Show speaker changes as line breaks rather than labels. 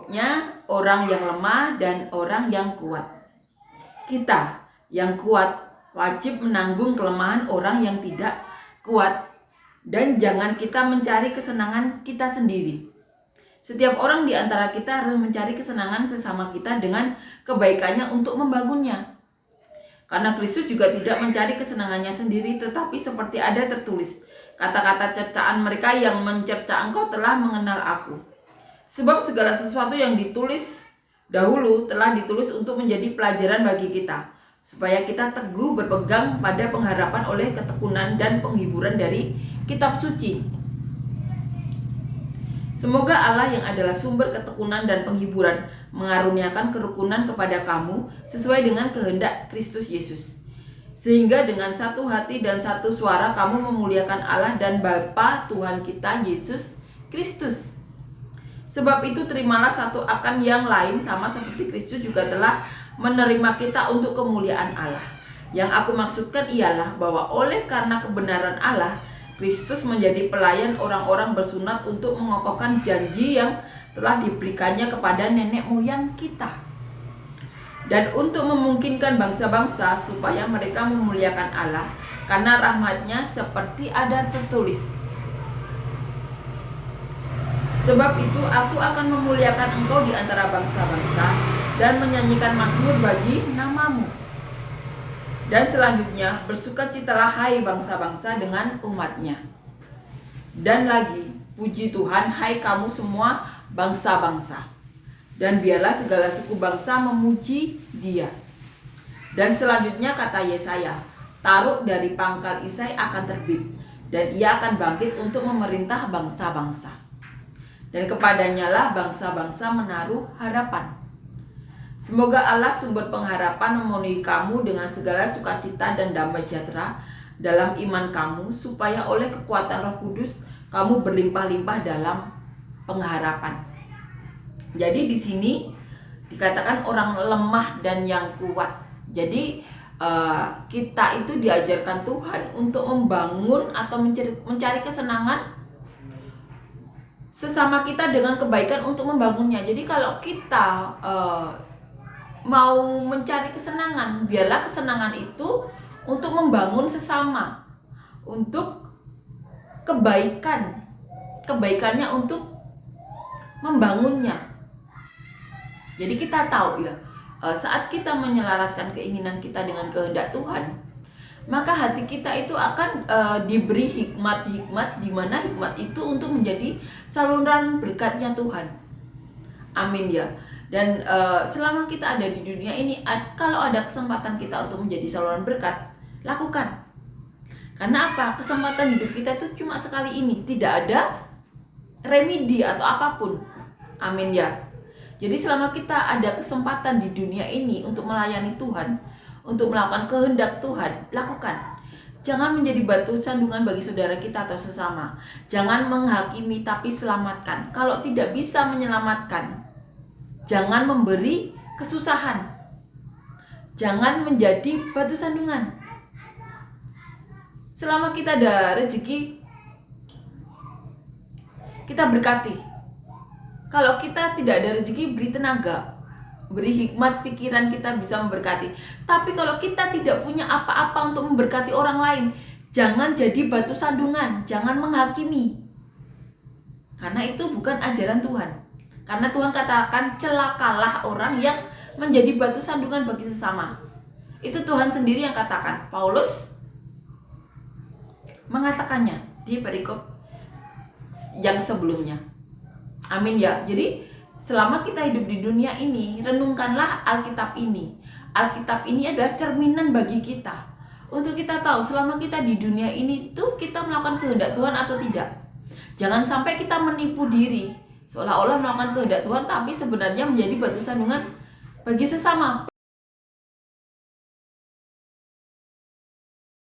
cukupnya orang yang lemah dan orang yang kuat. Kita yang kuat wajib menanggung kelemahan orang yang tidak kuat, dan jangan kita mencari kesenangan kita sendiri. Setiap orang di antara kita harus mencari kesenangan sesama kita dengan kebaikannya untuk membangunnya. Karena Kristus juga tidak mencari kesenangannya sendiri, tetapi seperti ada tertulis, kata-kata cercaan mereka yang mencerca engkau telah mengenal aku. Sebab segala sesuatu yang ditulis dahulu telah ditulis untuk menjadi pelajaran bagi kita, supaya kita teguh berpegang pada pengharapan oleh ketekunan dan penghiburan dari kitab suci. Semoga Allah yang adalah sumber ketekunan dan penghiburan mengaruniakan kerukunan kepada kamu sesuai dengan kehendak Kristus Yesus, sehingga dengan satu hati dan satu suara kamu memuliakan Allah dan Bapa Tuhan kita Yesus Kristus. Sebab itu terimalah satu akan yang lain, sama seperti Kristus juga telah menerima kita untuk kemuliaan Allah. Yang aku maksudkan ialah bahwa oleh karena kebenaran Allah, Kristus menjadi pelayan orang-orang bersunat untuk mengokohkan janji yang telah diberikannya kepada nenek moyang kita, dan untuk memungkinkan bangsa-bangsa supaya mereka memuliakan Allah karena rahmat-Nya, seperti ada tertulis, sebab itu aku akan memuliakan engkau di antara bangsa-bangsa dan menyanyikan mazmur bagi namamu. Dan selanjutnya, bersukacitalah hai bangsa-bangsa dengan umat-Nya. Dan lagi, puji Tuhan hai kamu semua bangsa-bangsa, dan biarlah segala suku bangsa memuji Dia. Dan selanjutnya kata Yesaya, taruh dari pangkal Isai akan terbit, dan ia akan bangkit untuk memerintah bangsa-bangsa. Dan kepadanya lah bangsa-bangsa menaruh harapan. Semoga Allah sumber pengharapan memenuhi kamu dengan segala sukacita dan damai sejahtera dalam iman kamu, supaya oleh kekuatan Roh Kudus kamu berlimpah-limpah dalam pengharapan. Jadi di sini dikatakan orang lemah dan yang kuat. Jadi kita itu diajarkan Tuhan untuk membangun atau mencari kesenangan sesama kita dengan kebaikan untuk membangunnya. Jadi kalau kita mau mencari kesenangan, biarlah kesenangan itu untuk membangun sesama, untuk kebaikannya untuk membangunnya. Jadi kita tahu ya, saat kita menyelaraskan keinginan kita dengan kehendak Tuhan, maka hati kita itu akan diberi hikmat-hikmat, di mana hikmat itu untuk menjadi saluran berkatnya Tuhan. Amin ya. Dan selama kita ada di dunia ini, kalau ada kesempatan kita untuk menjadi saluran berkat, lakukan. Karena apa? Kesempatan hidup kita itu cuma sekali ini, tidak ada remedi atau apapun. Amin ya. Jadi selama kita ada kesempatan di dunia ini untuk melayani Tuhan, untuk melakukan kehendak Tuhan, lakukan. Jangan menjadi batu sandungan bagi saudara kita atau sesama. Jangan menghakimi, tapi selamatkan. Kalau tidak bisa menyelamatkan, jangan memberi kesusahan. Jangan menjadi batu sandungan. Selama kita ada rezeki, kita berkati. Kalau kita tidak ada rezeki, beri tenaga, beri hikmat pikiran, kita bisa memberkati. Tapi kalau kita tidak punya apa-apa untuk memberkati orang lain, jangan jadi batu sandungan, jangan menghakimi. Karena itu bukan ajaran Tuhan. Karena Tuhan katakan, celakalah orang yang menjadi batu sandungan bagi sesama. Itu Tuhan sendiri yang katakan. Paulus mengatakannya di perikop yang sebelumnya. Amin ya. Jadi selama kita hidup di dunia ini, renungkanlah Alkitab ini. Alkitab ini adalah cerminan bagi kita, untuk kita tahu selama kita di dunia ini tuh kita melakukan kehendak Tuhan atau tidak. Jangan sampai kita menipu diri seolah-olah melakukan kehendak Tuhan, tapi sebenarnya menjadi batu sandungan bagi sesama.